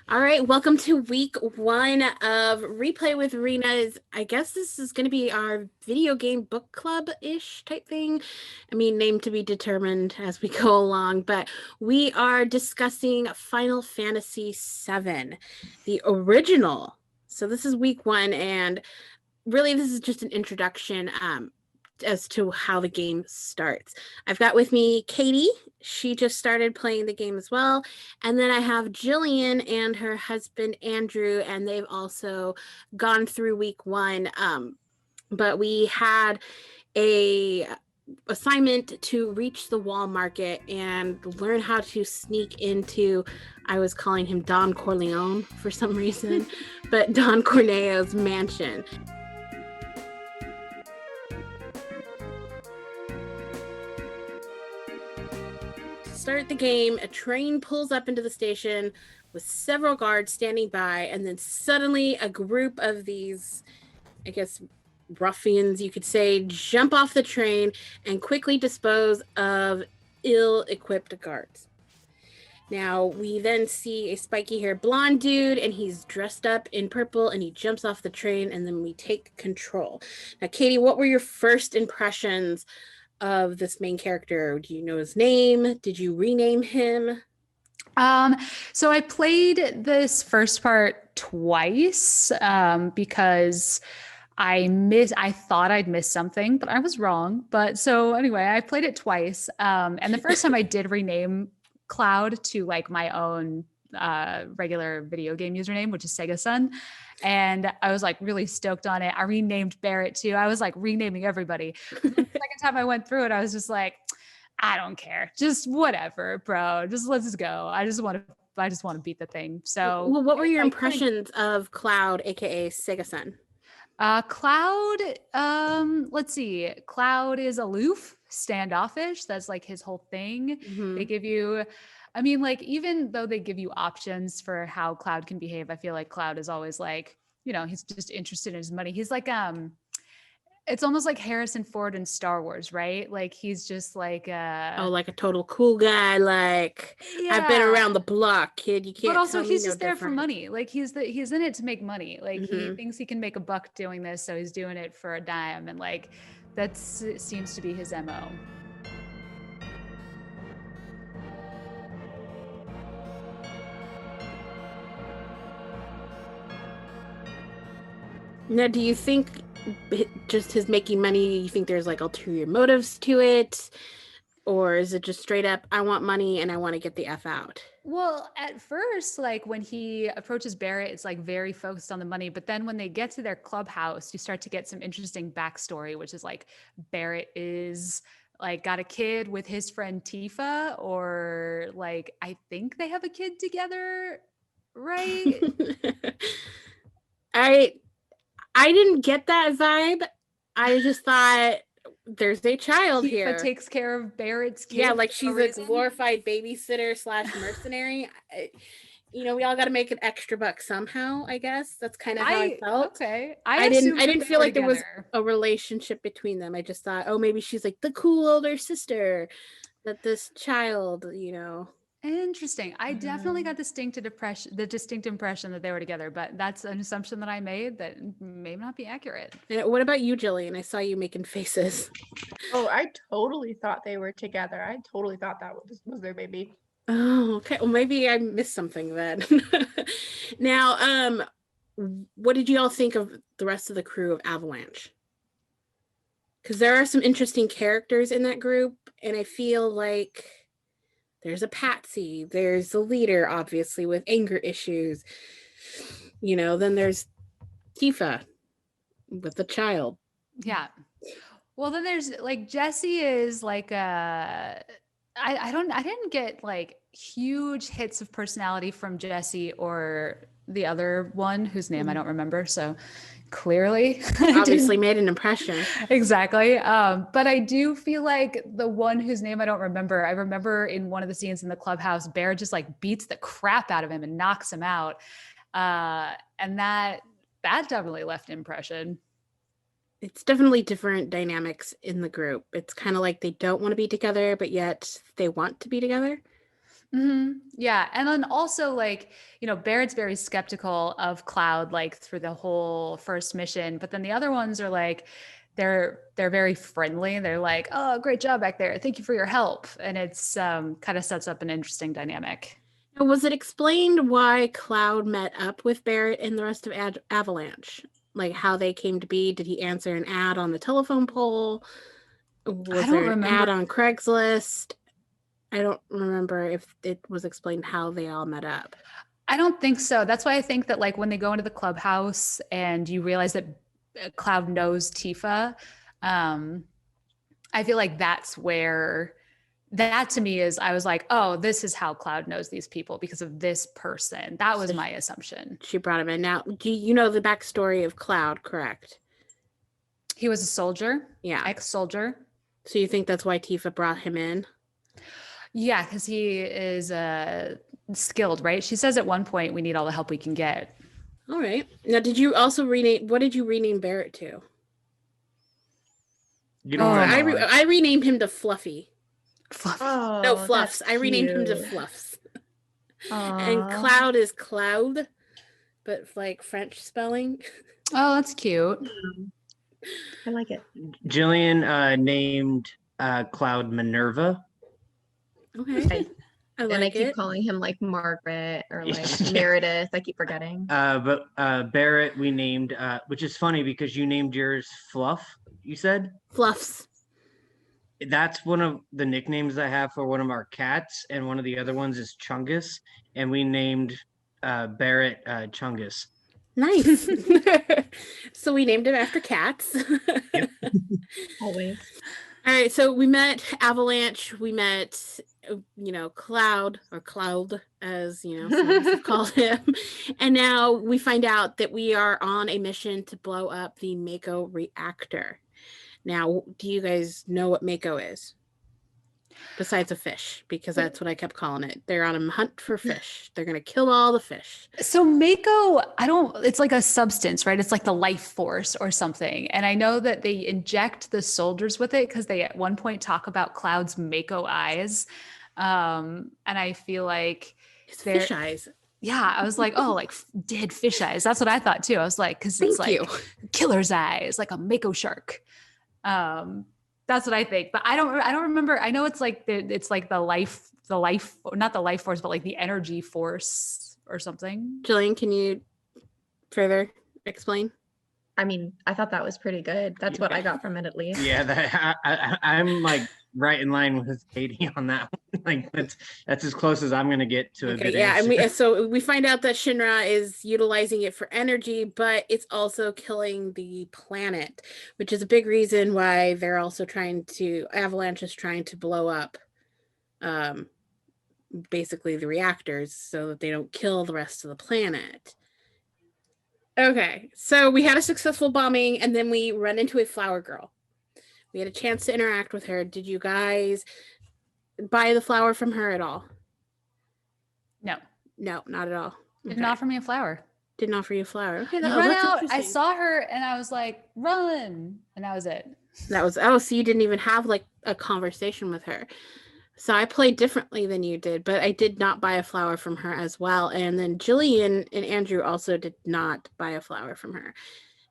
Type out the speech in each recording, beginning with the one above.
All right, welcome to week one of Replay with Rena's. I guess this is going to be our video game book club-ish type thing. I mean, name to be determined as we go along, but we are discussing Final Fantasy VII, the original. So this is week one, and really this is just an introduction as to how the game starts. I've got with me Katie. She just started playing the game as well. And then I have Jillian and her husband Andrew, and they've also gone through week one. But we had a assignment to reach the wall market and learn how to sneak into, I was calling him Don Corleone for some reason, but Don Corneo's mansion. Start the game, a train pulls up into the station with several guards standing by, and then suddenly a group of these, I guess, ruffians, you could say, jump off the train and quickly dispose of ill-equipped guards. Now, we then see a spiky-haired blonde dude, and he's dressed up in purple, and he jumps off the train, and then we take control. Now, Katie, what were your first impressions of this main character? Do you know his name? Did you rename him? So I played this first part twice because I thought I'd missed something, but I was wrong. But so anyway, I played it twice. And the first time I did rename Cloud to like my own regular video game username, which is Sega Sun. And I was like really stoked on it. I renamed Barrett too. I was like renaming everybody. The second time I went through it, I was just like, I don't care. Just whatever, bro. Just let's just go. I just want to beat the thing. So well, what were your impressions of Cloud, aka Sega Sun? Cloud, let's see. Cloud is aloof, standoffish. That's like his whole thing. Mm-hmm. They give you, I mean, like, even though they give you options for how Cloud can behave, I feel like Cloud is always like, he's just interested in his money. He's like, it's almost like Harrison Ford in Star Wars, right? Like he's just like like a total cool guy. Like, yeah. I've been around the block, kid. You can't. But also, tell he's me just no there for different. money. Like he's in it to make money. Like he Mm-hmm. thinks he can make a buck doing this, so he's doing it for a dime, and like that seems to be his MO. Now, do you think just his making money, you think there's like ulterior motives to it? Or is it just straight up, I want money and I want to get the F out? Well, at first, like when he approaches Barrett, it's like very focused on the money. But then when they get to their clubhouse, you start to get some interesting backstory, which is like Barrett is like got a kid with his friend Tifa, or like I think they have a kid together, right? I didn't get that vibe. I just thought there's a child Tifa here. takes care of Barrett's kid. Yeah, like she's a glorified babysitter / mercenary. We all got to make an extra buck somehow. I guess that's kind of how I felt. Okay, I didn't feel like there was a relationship between them. I just thought, oh, maybe she's like the cool older sister that this child. Interesting. I definitely got the distinct impression that they were together, but that's an assumption that I made that may not be accurate. What about you, Jillian? I saw you making faces. Oh, I totally thought they were together. I totally thought that was their baby. Oh, okay. Well, maybe I missed something then. Now, what did you all think of the rest of the crew of Avalanche? Because there are some interesting characters in that group, and I feel like there's a Patsy, there's the leader, obviously, with anger issues. Then there's Tifa with the child. Yeah. Well, then there's like Jessie is like I didn't get like huge hits of personality from Jessie or the other one whose name I don't remember. So clearly obviously made an impression. Exactly. But I do feel like the one whose name I remember in one of the scenes in the clubhouse, Bear just like beats the crap out of him and knocks him out. And that definitely left an impression. It's definitely different dynamics in the group. It's kind of like they don't want to be together, but yet they want to be together. Yeah. And then also like, Barrett's very skeptical of Cloud like through the whole first mission, but then the other ones are like they're very friendly. They're like, "Oh, great job back there. Thank you for your help." And it's kind of sets up an interesting dynamic. And was it explained why Cloud met up with Barrett and the rest of Avalanche? Like how they came to be? Did he answer an ad on the telephone pole? I Was don't there an remember. ad on Craigslist? I don't remember if it was explained how they all met up. I don't think so. That's why I think that like when they go into the clubhouse and you realize that Cloud knows Tifa, um, I feel like that's where that to me is I was like, oh, this is how Cloud knows these people because of this person. That was So my assumption. she brought him in. Now, do you know the backstory of Cloud, correct? He was a soldier, Yeah. ex-soldier. So you think that's why Tifa brought him in? Yeah, because he is skilled, right? She says at one point, we need all the help we can get. All right. Now, did you also rename? What did you rename Barrett to? You don't want to know. I renamed him to Fluffy. Fluffy. Oh, No, Fluffs. that's I renamed him to cute. Fluffs. And Aw. Cloud is Cloud, but like French spelling. Oh, that's cute. I like it. Jillian named Cloud Minerva. Okay. I And I like keep it. calling him like Margaret or like Meredith. I keep forgetting. But Barrett we named, which is funny because you named yours Fluff, you said? Fluffs. That's one of the nicknames I have for one of our cats, and one of the other ones is Chungus, and we named Barrett Chungus. Nice. So we named him after cats. Always. All right, so we met Avalanche. We met, Cloud or Cloud, as some of us have called him. And now we find out that we are on a mission to blow up the Mako reactor. Now, do you guys know what Mako is? Besides a fish, because that's what I kept calling it. They're on a hunt for fish. They're going to kill all the fish. So Mako, it's like a substance, right? It's like the life force or something. And I know that they inject the soldiers with it because they at one point talk about Cloud's Mako eyes. And I feel like It's they're, fish eyes. yeah, I was like, oh, like dead fish eyes. That's what I thought too. I was like, because it's Thank like you. killer's eyes, like a Mako shark. That's what I think, but I don't remember. I know it's like the life, not the life force, but like the energy force or something. Jillian, can you further explain? I mean, I thought that was pretty good. That's what I got from it at least. Yeah, I'm like right in line with Katie on that one. Like that's as close as I'm gonna get to a good answer. And so we find out that Shinra is utilizing it for energy, but it's also killing the planet, which is a big reason why they're also Avalanche is trying to blow up basically the reactors so that they don't kill the rest of the planet. Okay, so we had a successful bombing, and then we run into a flower girl. We had a chance to interact with her. Did you guys buy the flower from her at all? No, not at all. didn't offer me a flower. Didn't offer you a flower. Okay, You run out. I saw her and I was like, run, and that was it. So you didn't even have like a conversation with her. So I played differently than you did, but I did not buy a flower from her as well. And then Jillian and Andrew also did not buy a flower from her.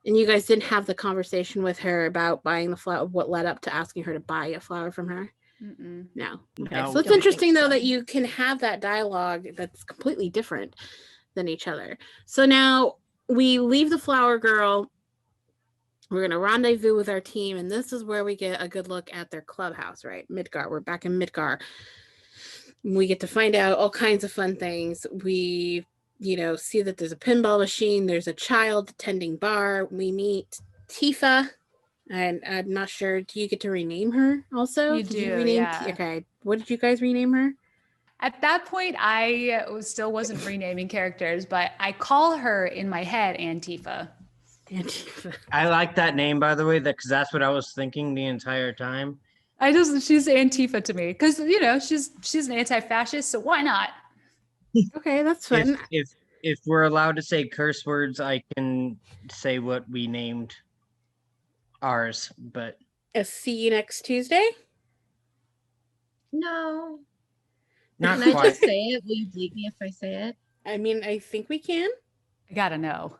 And you guys didn't have the conversation with her about buying the flower, what led up to asking her to buy a flower from her? Mm-mm. No. Okay. No, So it's don't interesting think though so. that you can have that dialogue that's completely different than each other. So now we leave the flower girl. We're going to rendezvous with our team, and this is where we get a good look at their clubhouse, right? Midgar. We're back in Midgar. We get to find out all kinds of fun things. We, see that there's a pinball machine. There's a child attending bar. We meet Tifa, and I'm not sure. Do you get to rename her also? You Did you do, rename? yeah. Okay. What did you guys rename her? At that point, I still wasn't renaming characters, but I call her in my head Antifa. Antifa. I like that name, by the way, because that's what I was thinking the entire time. She's Antifa to me because she's an anti-fascist, so why not? Okay, that's fun. If we're allowed to say curse words, I can say what we named ours, but See you next Tuesday. No. Not Can I quite. just say it? Will you bleep me if I say it? I mean, I think we can. I gotta know.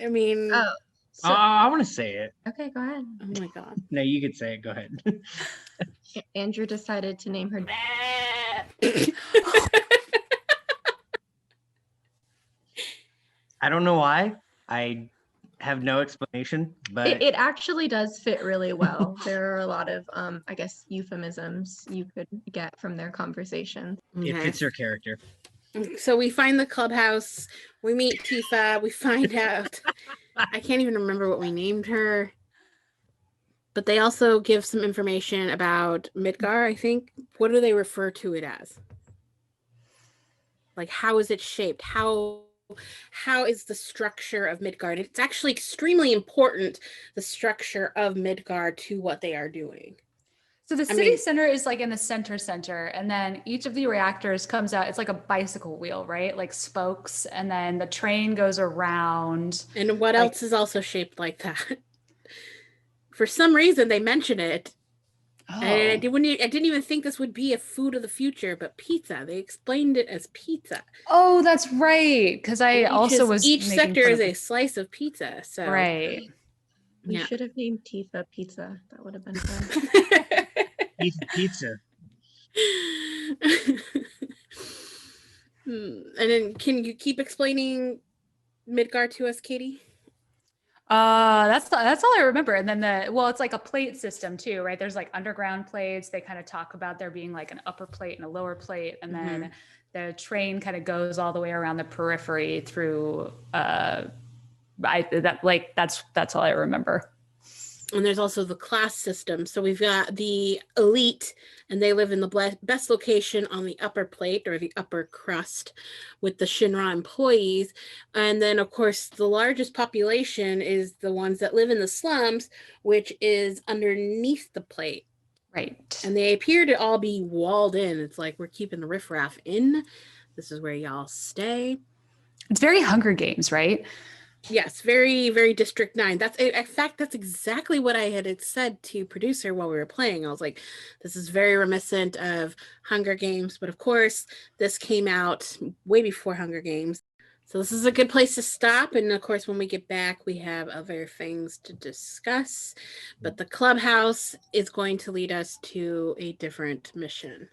I mean, Oh, so I want to say it. okay, go ahead. oh my God. No, you could say it. Go ahead. Andrew decided to name her. I don't know why. I have no explanation, but It actually does fit really well. There are a lot of, I guess, euphemisms you could get from their conversation. it Okay. fits her character. So we find the clubhouse, we meet Tifa, we find out. I can't even remember what we named her. But they also give some information about Midgar, I think. What do they refer to it as? Like, how is it shaped? How is the structure of Midgard? It's actually extremely important, the structure of Midgard to what they are doing. So the I city mean- center is like in the center, and then each of the reactors comes out. It's like a bicycle wheel, right? Like spokes, and then the train goes around. And what Like- else is also shaped like that? For some reason, they mention it. Oh, And I didn't even think this would be a food of the future, but pizza. They explained it as pizza. oh, that's right. Because I also was each making sector fun is of a slice of pizza. So right. We Yeah. should have named Tifa Pizza. That would have been fun. Pizza. And then can you keep explaining Midgard to us, Katie? That's all I remember. And then it's like a plate system too, right? There's like underground plates. They kind of talk about there being like an upper plate and a lower plate, and then the train kind of goes all the way around the periphery through. That's all I remember. And there's also the class system. So we've got the elite, and they live in the best location on the upper plate or the upper crust with the Shinra employees. And then, of course, the largest population is the ones that live in the slums, which is underneath the plate. Right. And they appear to all be walled in. It's like we're keeping the riffraff in. This is where y'all stay. It's very Hunger Games, right? Yes, very, very District 9. In fact, that's exactly what I had said to producer while we were playing. I was like, this is very reminiscent of Hunger Games, but of course, this came out way before Hunger Games. So this is a good place to stop. And of course, when we get back, we have other things to discuss. But the clubhouse is going to lead us to a different mission.